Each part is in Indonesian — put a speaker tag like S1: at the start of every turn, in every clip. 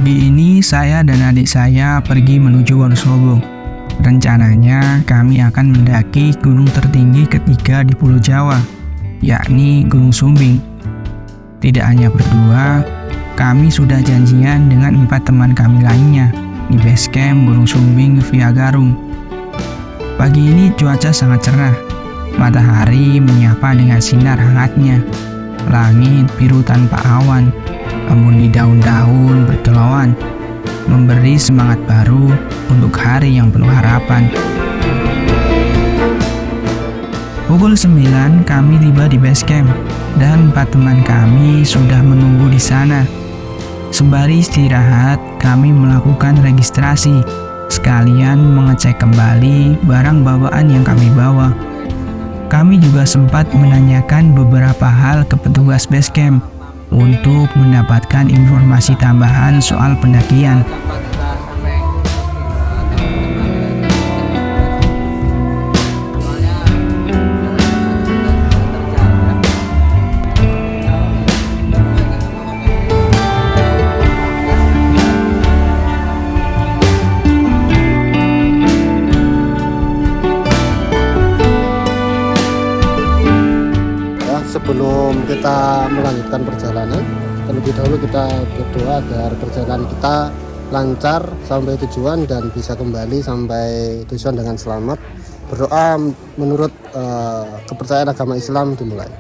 S1: Pagi ini saya dan adik saya pergi menuju Wonosobo. Rencananya kami akan mendaki gunung tertinggi ketiga di Pulau Jawa, yakni Gunung Sumbing. Tidak hanya berdua, kami sudah janjian dengan 4 teman kami lainnya di base camp Gunung Sumbing via Garung. Pagi ini cuaca sangat cerah, matahari menyapa dengan sinar hangatnya. Langit biru tanpa awan, embun di daun-daun berkilauan, memberi semangat baru untuk hari yang penuh harapan. Pukul 9 kami tiba di base camp dan 4 teman kami sudah menunggu di sana. Sembari istirahat, kami melakukan registrasi, sekalian mengecek kembali barang bawaan yang kami bawa. Kami juga sempat menanyakan beberapa hal ke petugas base camp untuk mendapatkan informasi tambahan soal pendakian.
S2: Sebelum kita melanjutkan perjalanan, terlebih dahulu kita berdoa agar perjalanan kita lancar sampai tujuan dan bisa kembali sampai tujuan dengan selamat. Berdoa menurut kepercayaan agama Islam dimulai.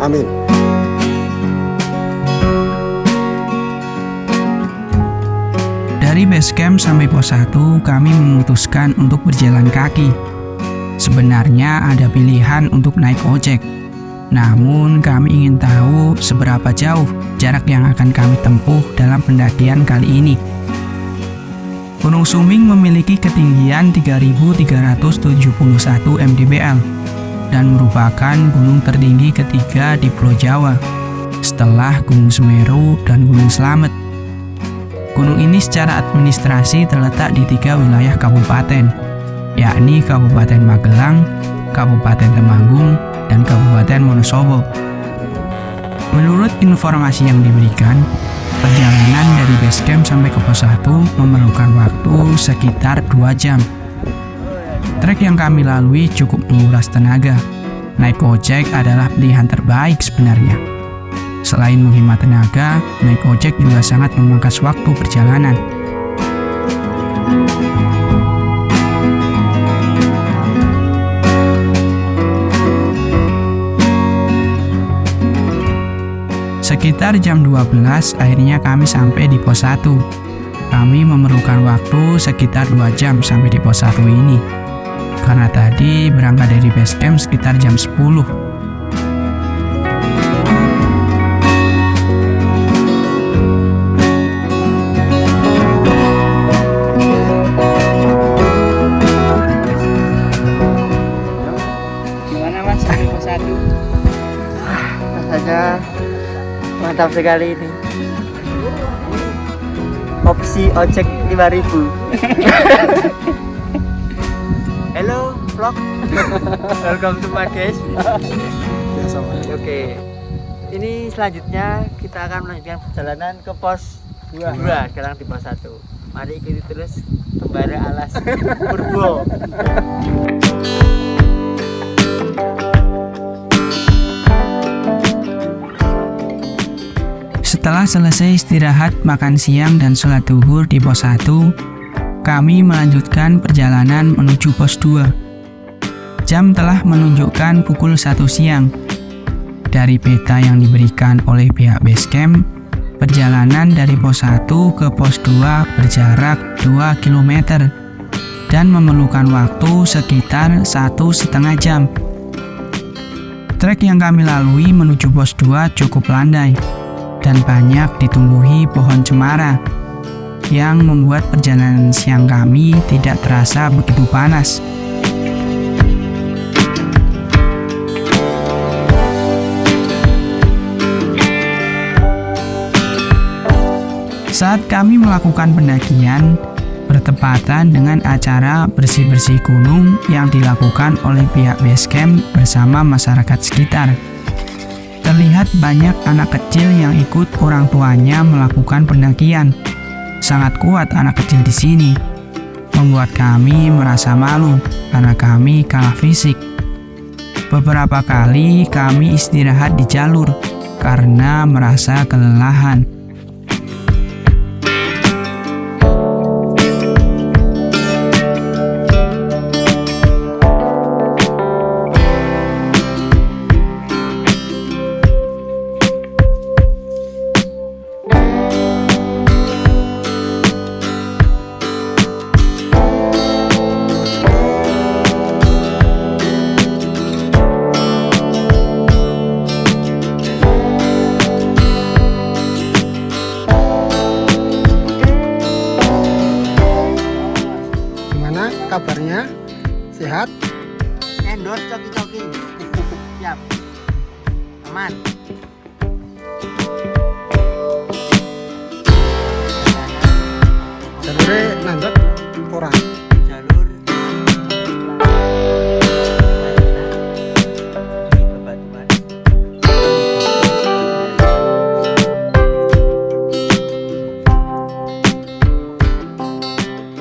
S2: Amin.
S1: Dari base camp sampai pos 1, kami memutuskan untuk berjalan kaki. Sebenarnya ada pilihan untuk naik ojek. Namun kami ingin tahu seberapa jauh jarak yang akan kami tempuh dalam pendakian kali ini. Gunung Sumbing memiliki ketinggian 3.371 mdpl dan merupakan gunung tertinggi ketiga di Pulau Jawa setelah Gunung Semeru dan Gunung Slamet. Gunung ini secara administrasi terletak di 3 wilayah kabupaten, yakni Kabupaten Magelang, Kabupaten Temanggung, dan Kabupaten Wonosobo. Menurut informasi yang diberikan, perjalanan dari base camp sampai ke pos 1 memerlukan waktu sekitar 2 jam. Trek yang kami lalui cukup menguras tenaga. Naik ojek adalah pilihan terbaik sebenarnya. Selain menghemat tenaga, naik ojek juga sangat memangkas waktu perjalanan. Sekitar jam 12, akhirnya kami sampai di pos 1. Kami memerlukan waktu sekitar 2 jam sampai di pos 1 ini, karena tadi berangkat dari base camp sekitar jam 10.
S3: Rasanya mantap sekali ini. Opsi ojek 5.000. Hello vlog. Welcome to my guys. Oke. Ini selanjutnya kita akan melanjutkan perjalanan ke pos 2. Sekarang di pos 1. Mari ikuti terus kembali alas Purbo.
S1: Setelah selesai istirahat, makan siang, dan sholat zuhur di pos 1, kami melanjutkan perjalanan menuju pos 2. Jam telah menunjukkan pukul 1 siang. Dari peta yang diberikan oleh pihak base camp, perjalanan dari pos 1 ke pos 2 berjarak 2 km dan memerlukan waktu sekitar 1,5 jam. Trek yang kami lalui menuju pos 2 cukup landai dan banyak ditumbuhi pohon cemara yang membuat perjalanan siang kami tidak terasa begitu panas. Saat kami melakukan pendakian, bertepatan dengan acara bersih-bersih gunung yang dilakukan oleh pihak Basecamp bersama masyarakat sekitar. Terlihat banyak anak kecil yang ikut orang tuanya melakukan pendakian. Sangat kuat anak kecil di sini, membuat kami merasa malu karena kami kalah fisik. Beberapa kali kami istirahat di jalur karena merasa kelelahan.
S2: Kabarnya sehat?
S3: Endorse coki-coki. Siap. Aman.
S2: Jalurnya nandot kurang.
S3: Jalur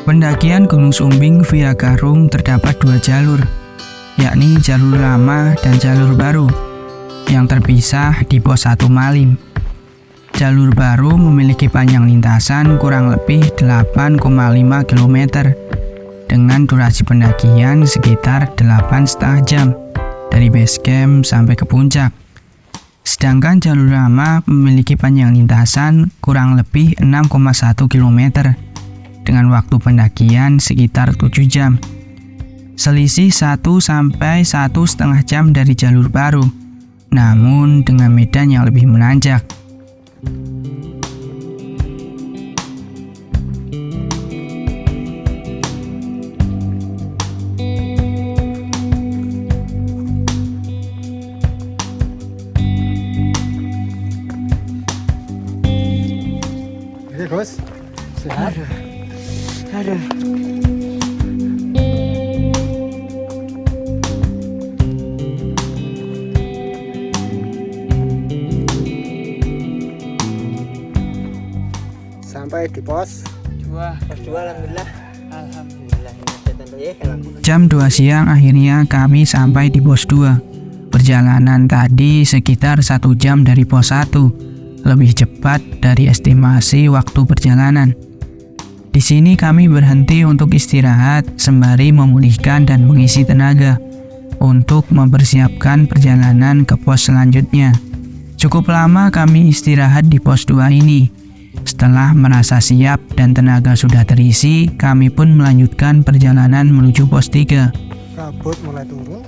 S1: Pendakian Gunung Sumbing via Garung terdapat 2 jalur, yakni jalur lama dan jalur baru, yang terpisah di pos 1 Malim. Jalur baru memiliki panjang lintasan kurang lebih 8,5 km, dengan durasi pendakian sekitar 8,5 jam, dari base camp sampai ke puncak. Sedangkan jalur lama memiliki panjang lintasan kurang lebih 6,1 km, dengan waktu pendakian sekitar 7 jam. Selisih 1-1,5 jam dari jalur baru, namun dengan medan yang lebih menanjak.
S2: Oke Gus, sehat?
S3: Aduh.
S2: Sampai di pos
S3: 2 alhamdulillah.
S1: Jam 2 siang akhirnya kami sampai di pos 2. Perjalanan tadi sekitar 1 jam dari pos 1, lebih cepat dari estimasi waktu perjalanan. Di sini kami berhenti untuk istirahat sembari memulihkan dan mengisi tenaga untuk mempersiapkan perjalanan ke pos selanjutnya. Cukup lama kami istirahat di pos 2 ini. Setelah merasa siap dan tenaga sudah terisi, kami pun melanjutkan perjalanan menuju pos 3.
S2: kabut mulai turun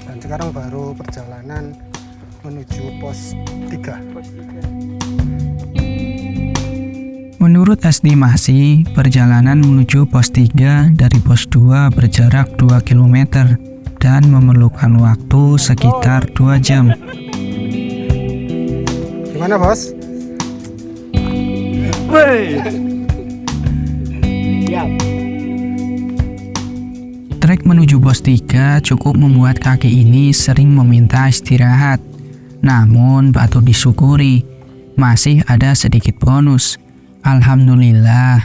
S2: dan sekarang baru perjalanan menuju pos 3.
S1: Menurut estimasi, perjalanan menuju pos 3 dari pos 2 berjarak 2 km dan memerlukan waktu sekitar 2 jam.
S2: Gimana bos?
S3: Siap.
S1: Trek menuju pos 3 cukup membuat kaki ini sering meminta istirahat. Namun patut disyukuri, masih ada sedikit bonus. Alhamdulillah.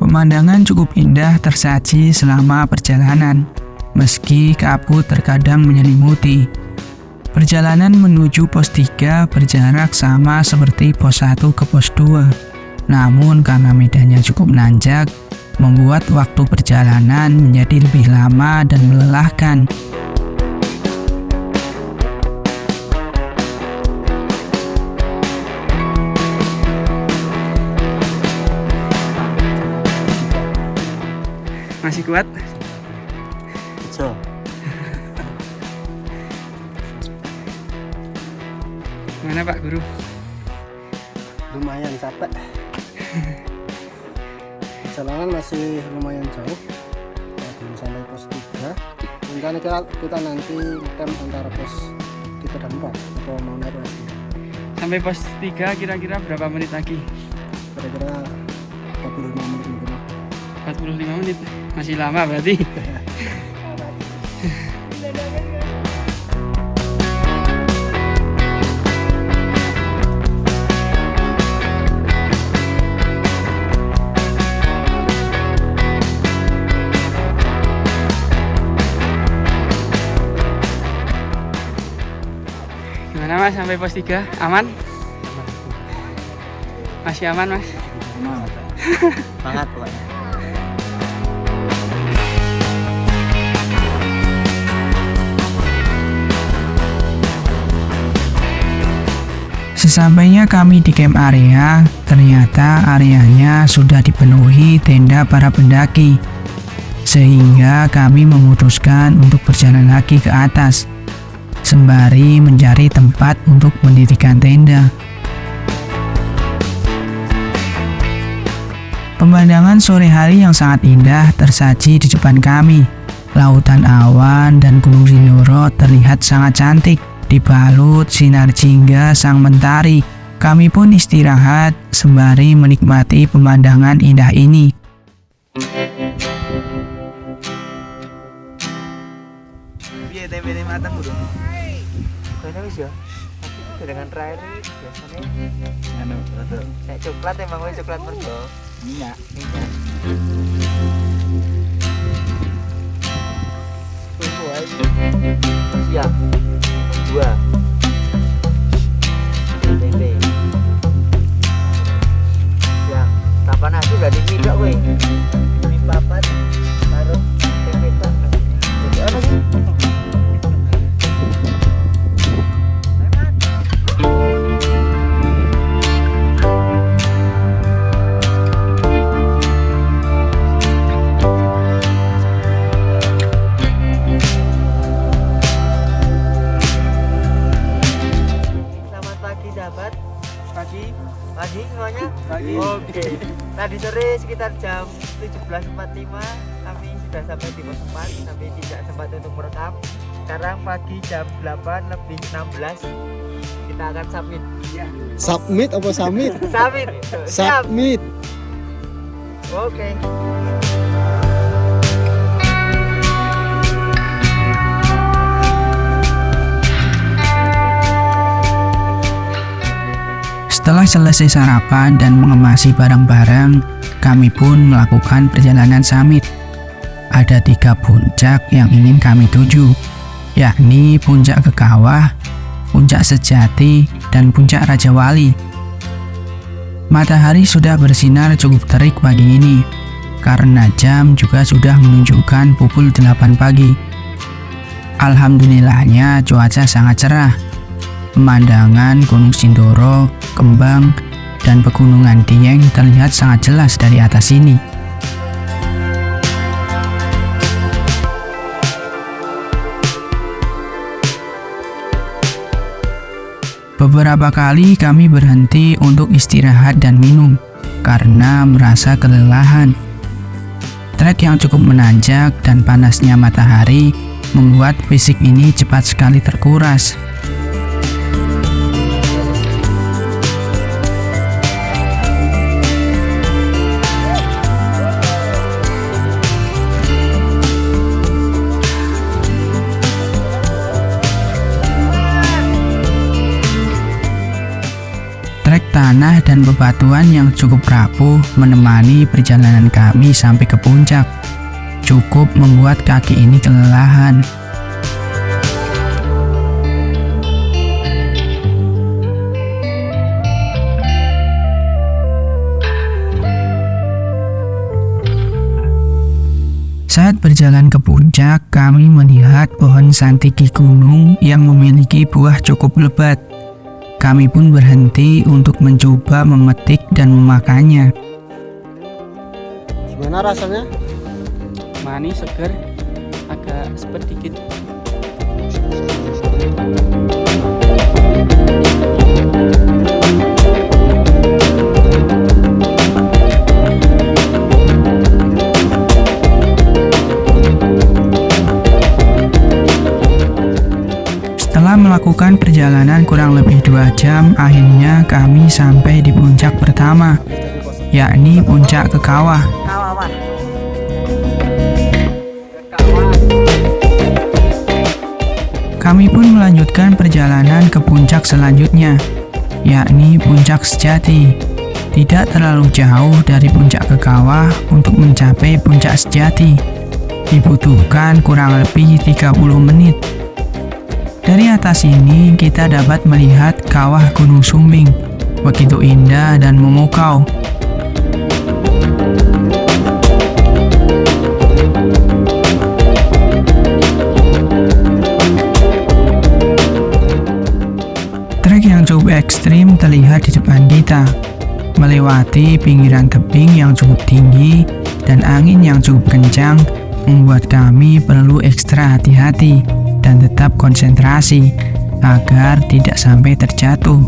S1: Pemandangan cukup indah tersaji selama perjalanan, meski kabut terkadang menyelimuti. Perjalanan menuju pos 3 berjarak sama seperti pos 1 ke pos 2. Namun karena medannya cukup menanjak, membuat waktu perjalanan menjadi lebih lama dan melelahkan. Masih kuat?
S3: So.
S1: Mana Pak Guru?
S2: Lumayan capek. Perjalanan masih lumayan jauh. Belum sampai pos 3. rencana kita nanti camp antara pos 3 dan 4 atau mau naik lagi.
S1: Sampai pos 3 kira-kira berapa menit lagi?
S2: Kira-kira 45 menit mungkin.
S1: 45 menit, masih lama berarti. Gimana Mas sampai pos 3? Aman? Masih aman Mas?
S3: Semangat pokoknya.
S1: Sesampainya kami di camp area, ternyata areanya sudah dipenuhi tenda para pendaki. Sehingga kami memutuskan untuk berjalan lagi ke atas, sembari mencari tempat untuk mendirikan tenda. Pemandangan sore hari yang sangat indah tersaji di depan kami. Lautan awan dan Gunung Sindoro terlihat sangat cantik, dibalut sinar jingga sang mentari. Kami pun istirahat sembari menikmati pemandangan indah ini.
S3: Iya, tempe matang bro. Kayaknya wis ya. Tapi dengan terakhir biasanya saya coklat emang wis coklat mergo. Minyak. Tunggu aja. Siap. 2. Tempe. Siap. Kapan nasi udah dimidok weh. Mie papat taruh tempe tak. Jadi apa sih? Pagi semuanya? Pagi. Oke. Tadi sore sekitar jam 17.45 kami sudah sampai di pos 4, tapi tidak sempat untuk merekam. Sekarang pagi jam 8:16 kita akan submit. Ya.
S2: Submit apa summit?
S3: Submit. Siap.
S2: Submit.
S3: Oke.
S1: Setelah selesai sarapan dan mengemasi barang-barang, kami pun melakukan perjalanan summit. Ada 3 puncak yang ingin kami tuju, yakni Puncak Gekawah, Puncak Sejati, dan Puncak Raja Wali. Matahari sudah bersinar cukup terik pagi ini, karena jam juga sudah menunjukkan pukul 8 pagi. Alhamdulillahnya cuaca sangat cerah. Pemandangan Gunung Sindoro, Kembang, dan Pegunungan Dieng terlihat sangat jelas dari atas sini. Beberapa kali kami berhenti untuk istirahat dan minum karena merasa kelelahan. Trek yang cukup menanjak dan panasnya matahari membuat fisik ini cepat sekali terkuras. Trek tanah dan bebatuan yang cukup rapuh menemani perjalanan kami sampai ke puncak. Cukup membuat kaki ini kelelahan. Saat berjalan ke puncak, kami melihat pohon santiki gunung yang memiliki buah cukup lebat. Kami pun berhenti untuk mencoba memetik dan memakannya.
S2: Gimana rasanya?
S1: Manis, segar, agak sepet dikit. kami sampai di puncak pertama, yakni puncak Kekawah.
S3: Kawawan.
S1: Kami pun melanjutkan perjalanan ke puncak selanjutnya, yakni Puncak Sejati. Tidak terlalu jauh dari puncak Kekawah untuk mencapai puncak Sejati. Dibutuhkan kurang lebih 30 menit. Dari atas ini kita dapat melihat kawah Gunung Sumbing. Begitu indah dan memukau. Trek yang cukup ekstrim terlihat di depan kita, melewati pinggiran tebing yang cukup tinggi dan angin yang cukup kencang membuat kami perlu ekstra hati-hati dan tetap konsentrasi agar tidak sampai terjatuh.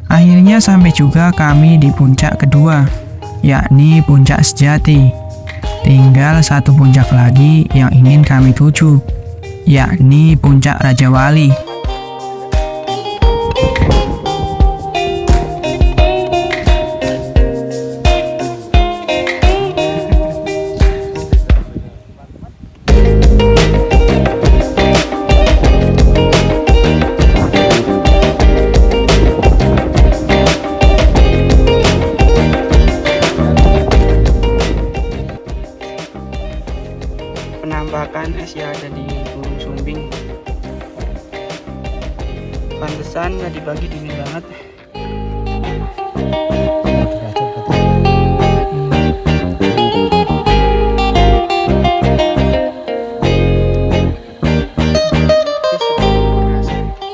S1: Akhirnya sampai juga kami di puncak kedua, yakni Puncak Sejati. Tinggal satu puncak lagi yang ingin kami tuju, yakni Puncak Raja Wali. Penampakan es yang ada di Gunung Sumbing. Pantesan tadi pagi dingin banget.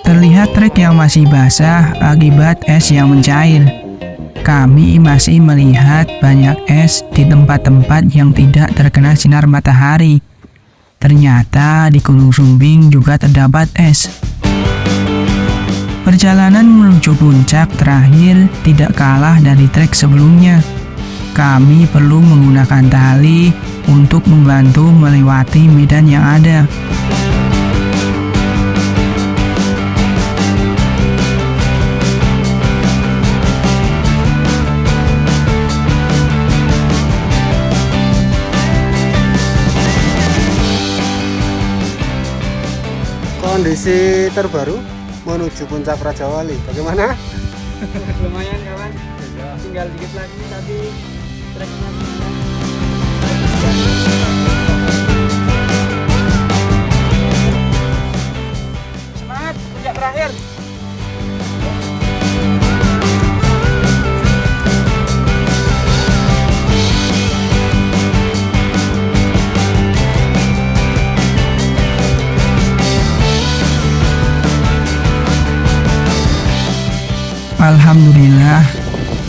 S1: Terlihat trek yang masih basah akibat es yang mencair. Kami masih melihat banyak es di tempat-tempat yang tidak terkena sinar matahari. Ternyata di Gunung Sumbing juga terdapat es. Perjalanan menuju puncak terakhir tidak kalah dari trek sebelumnya. Kami perlu menggunakan tali untuk membantu melewati medan yang ada.
S2: Kondisi terbaru menuju puncak Raja Wali, bagaimana?
S3: Lumayan kawan, tinggal dikit lagi tapi treknya semangat, puncak terakhir.
S1: Alhamdulillah,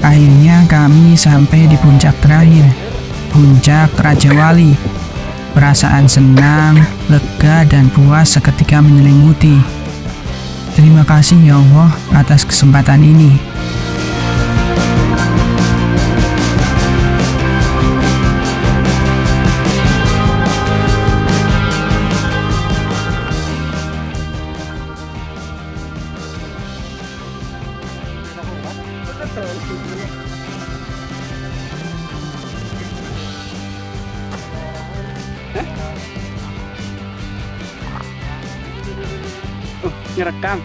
S1: akhirnya kami sampai di puncak terakhir, Puncak Raja Wali. Perasaan senang, lega, dan puas seketika menyelimuti. Terima kasih ya Allah atas kesempatan ini. Ngerekam.